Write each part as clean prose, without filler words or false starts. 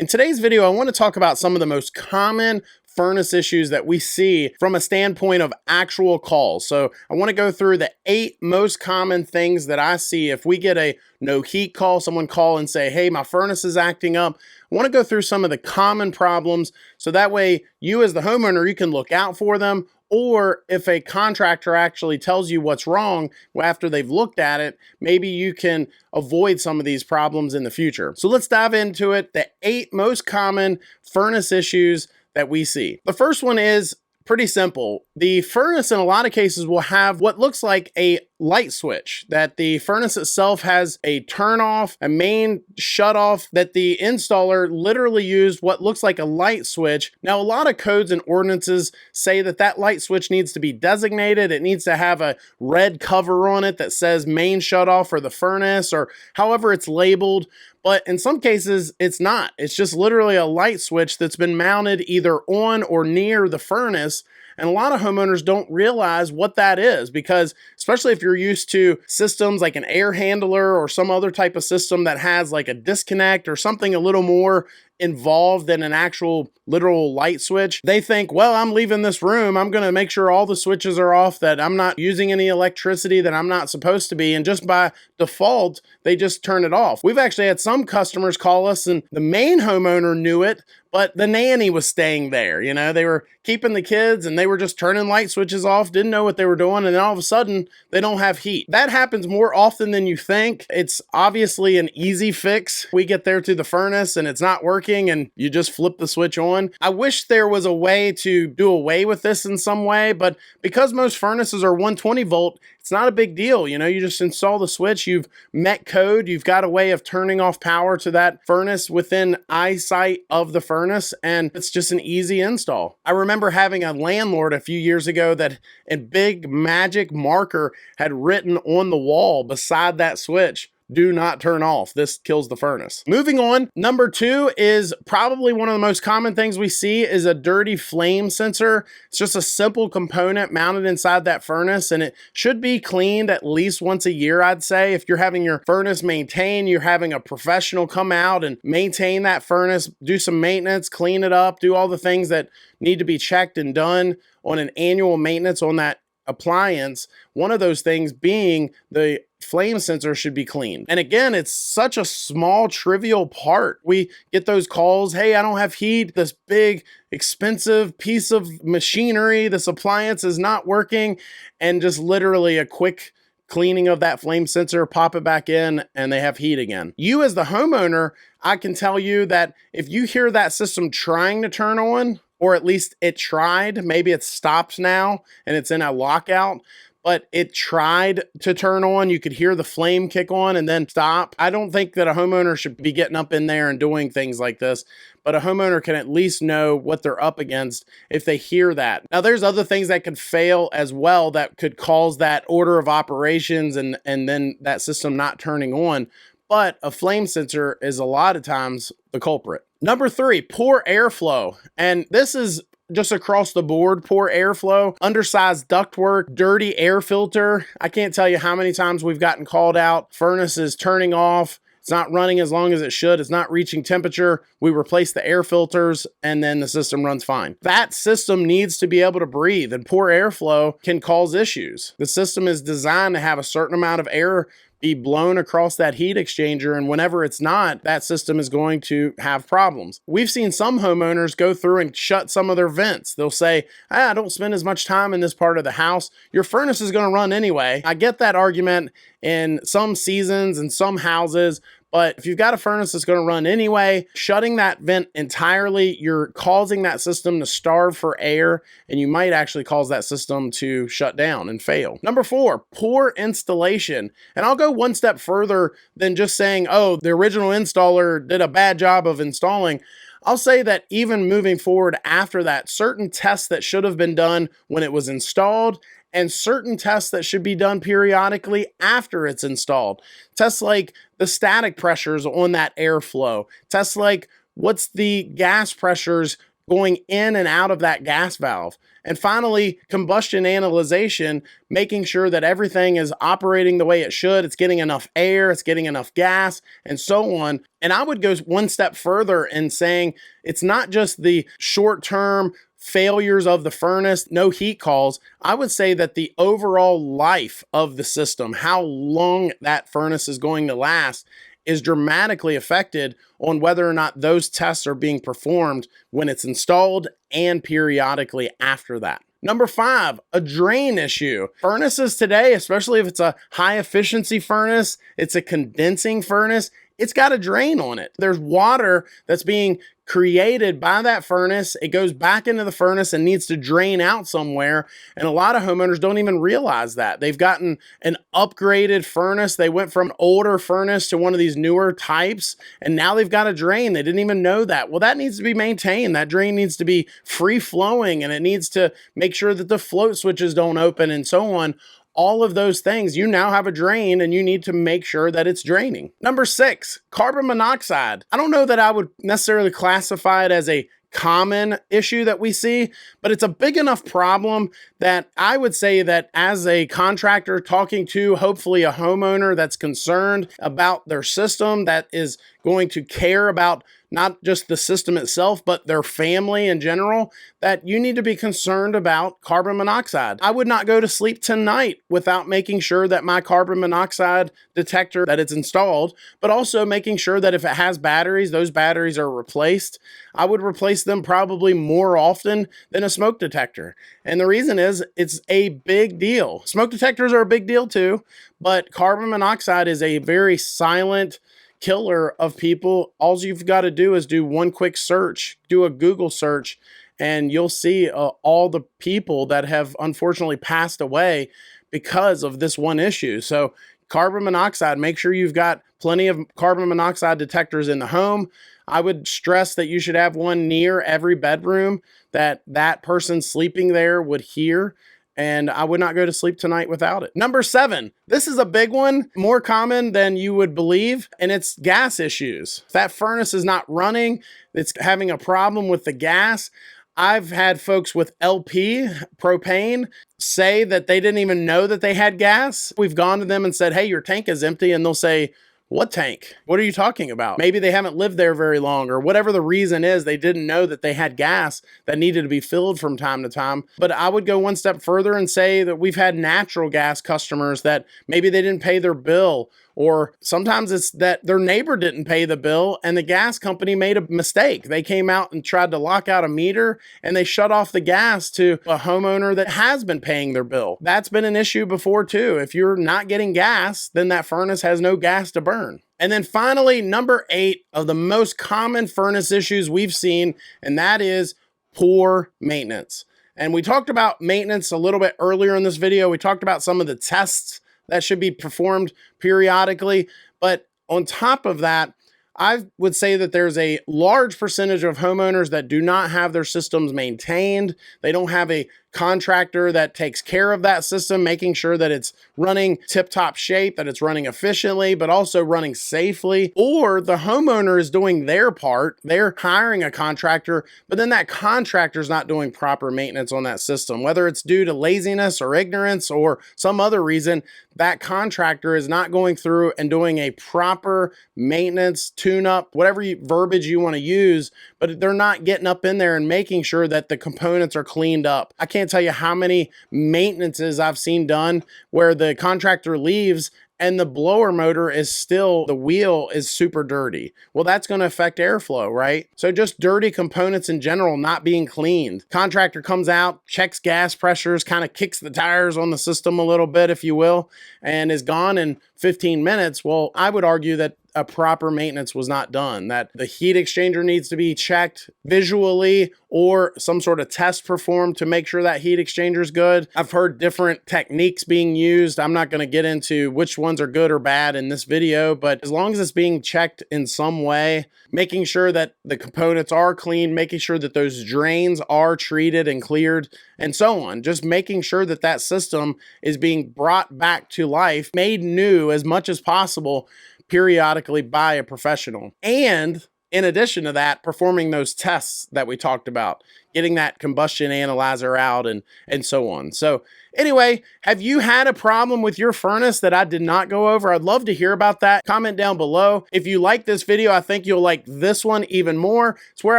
In today's video, I want to talk about some of the most common furnace issues that we see from a standpoint of actual calls. So I want to go through the 8 most common things that I see if we get a no heat call, someone call and say, hey, my furnace is acting up. I want to go through some of the common problems so that way you as the homeowner, you can look out for them. Or if a contractor actually tells you what's wrong after they've looked at it, maybe you can avoid some of these problems in the future. So let's dive into it. The 8 most common furnace issues that we see. The first one is pretty simple. The furnace in a lot of cases will have what looks like a light switch, that the furnace itself has a turn off, a main shut off, that the installer literally used what looks like a light switch. Now, a lot of codes and ordinances say that that light switch needs to be designated. It needs to have a red cover on it that says main shut off for the furnace or however it's labeled. But in some cases, it's not. It's just literally a light switch that's been mounted either on or near the furnace. And a lot of homeowners don't realize what that is because, especially if you're used to systems like an air handler or some other type of system that has like a disconnect or something a little more involved than an actual literal light switch, they think, well, I'm leaving this room. I'm going to make sure all the switches are off, that I'm not using any electricity that I'm not supposed to be. And just by default, they just turn it off. We've actually had some customers call us and the main homeowner knew it, but the nanny was staying there. You know, they were keeping the kids and they were just turning light switches off, didn't know what they were doing. And then all of a sudden they don't have heat. That happens more often than you think. It's obviously an easy fix. We get there to the furnace and it's not working and you just flip the switch on. I wish there was a way to do away with this in some way, but because most furnaces are 120 volt, it's not a big deal. You know, you just install the switch, you've met code, you've got a way of turning off power to that furnace within eyesight of the furnace, and it's just an easy install. I remember having a landlord a few years ago that in big magic marker had written on the wall beside that switch, do not turn off. This kills the furnace. Moving on, number 2 is probably one of the most common things we see is a dirty flame sensor. It's just a simple component mounted inside that furnace and it should be cleaned at least once a year, I'd say. If you're having your furnace maintained, you're having a professional come out and maintain that furnace, do some maintenance, clean it up, do all the things that need to be checked and done on an annual maintenance on that appliance. One of those things being the flame sensor should be cleaned. And again, it's such a small, trivial part. We get those calls, hey, I don't have heat. This big, expensive piece of machinery, this appliance is not working. And just literally a quick cleaning of that flame sensor, pop it back in, and they have heat again. You as the homeowner, I can tell you that if you hear that system trying to turn on, or at least it tried, maybe it's stopped now and it's in a lockout, but it tried to turn on. You could hear the flame kick on and then stop. I don't think that a homeowner should be getting up in there and doing things like this, but a homeowner can at least know what they're up against if they hear that. Now, there's other things that could fail as well that could cause that order of operations and then that system not turning on. But a flame sensor is a lot of times the culprit. Number 3, poor airflow. And this is just across the board, poor airflow, undersized ductwork, dirty air filter. I can't tell you how many times we've gotten called out. Furnace is turning off. It's not running as long as it should. It's not reaching temperature. We replace the air filters and then the system runs fine. That system needs to be able to breathe, and poor airflow can cause issues. The system is designed to have a certain amount of air be blown across that heat exchanger, and whenever it's not, that system is going to have problems. We've seen some homeowners go through and shut some of their vents. They'll say, don't spend as much time in this part of the house. Your furnace is going to run anyway. I get that argument in some seasons and some houses, but if you've got a furnace that's going to run anyway, shutting that vent entirely, you're causing that system to starve for air, and you might actually cause that system to shut down and fail. Number 4, poor installation. And I'll go one step further than just saying, oh, the original installer did a bad job of installing. I'll say that even moving forward after that, certain tests that should have been done when it was installed and certain tests that should be done periodically after it's installed. Tests like the static pressures on that airflow. Tests like what's the gas pressures going in and out of that gas valve. And finally, combustion analyzation, making sure that everything is operating the way it should. It's getting enough air, it's getting enough gas, and so on. And I would go one step further in saying it's not just the short-term failures of the furnace, no heat calls. I would say that the overall life of the system, how long that furnace is going to last, is dramatically affected on whether or not those tests are being performed when it's installed and periodically after that. Number 5, a drain issue. Furnaces today, especially if it's a high efficiency furnace, it's a condensing furnace, it's got a drain on it. There's water that's being created by that furnace. It goes back into the furnace and needs to drain out somewhere. And a lot of homeowners don't even realize that. They've gotten an upgraded furnace. They went from an older furnace to one of these newer types, and now they've got a drain. They didn't even know that. Well, that needs to be maintained. That drain needs to be free flowing, and it needs to make sure that the float switches don't open and so on. All of those things, you now have a drain and you need to make sure that it's draining. Number 6, carbon monoxide. I don't know that I would necessarily classify it as a common issue that we see, but it's a big enough problem that I would say that as a contractor talking to hopefully a homeowner that's concerned about their system, that is going to care about not just the system itself, but their family in general, that you need to be concerned about carbon monoxide. I would not go to sleep tonight without making sure that my carbon monoxide detector, that it's installed, but also making sure that if it has batteries, those batteries are replaced. I would replace them probably more often than a smoke detector. And the reason is it's a big deal. Smoke detectors are a big deal too, but carbon monoxide is a very silent killer of people. All you've got to do is do one quick search, do a Google search, and you'll see all the people that have unfortunately passed away because of this one issue. So carbon monoxide, make sure you've got plenty of carbon monoxide detectors in the home. I would stress that you should have one near every bedroom that person sleeping there would hear. And I would not go to sleep tonight without it. Number 7, this is a big one, more common than you would believe, and it's gas issues. If that furnace is not running, it's having a problem with the gas. I've had folks with LP, propane, say that they didn't even know that they had gas. We've gone to them and said, hey, your tank is empty, and they'll say, what tank? What are you talking about? Maybe they haven't lived there very long, or whatever the reason is, they didn't know that they had gas that needed to be filled from time to time. But I would go one step further and say that we've had natural gas customers that maybe they didn't pay their bill, or sometimes it's that their neighbor didn't pay the bill and the gas company made a mistake. They came out and tried to lock out a meter and they shut off the gas to a homeowner that has been paying their bill. That's been an issue before too. If you're not getting gas, then that furnace has no gas to burn. And then finally, number 8 of the most common furnace issues we've seen, and that is poor maintenance. And we talked about maintenance a little bit earlier in this video. We talked about some of the tests that should be performed periodically. But on top of that, I would say that there's a large percentage of homeowners that do not have their systems maintained. They don't have a contractor that takes care of that system, making sure that it's running tip-top shape, that it's running efficiently, but also running safely. Or the homeowner is doing their part. They're hiring a contractor, but then that contractor is not doing proper maintenance on that system. Whether it's due to laziness or ignorance or some other reason, that contractor is not going through and doing a proper maintenance, tune-up, whatever verbiage you want to use, but they're not getting up in there and making sure that the components are cleaned up. I can't tell you how many maintenances I've seen done where the contractor leaves and the blower motor is still, the wheel is super dirty. Well, that's going to affect airflow, right? So just dirty components in general not being cleaned. Contractor comes out, checks gas pressures, kind of kicks the tires on the system a little bit, if you will, and is gone in 15 minutes. Well, I would argue that a proper maintenance was not done, that the heat exchanger needs to be checked visually or some sort of test performed to make sure that heat exchanger is good. I've heard different techniques being used. I'm not going to get into which ones are good or bad in this video, but as long as it's being checked in some way, making sure that the components are clean, making sure that those drains are treated and cleared, and so on. Just making sure that that system is being brought back to life, made new as much as possible periodically by a professional. And in addition to that, performing those tests that we talked about, getting that combustion analyzer out and so on. So anyway, have you had a problem with your furnace that I did not go over? I'd love to hear about that. Comment down below. If you like this video, I think you'll like this one even more. It's where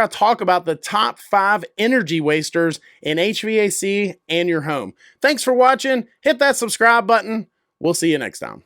I talk about the top 5 energy wasters in HVAC and your home. Thanks for watching. Hit that subscribe button. We'll see you next time.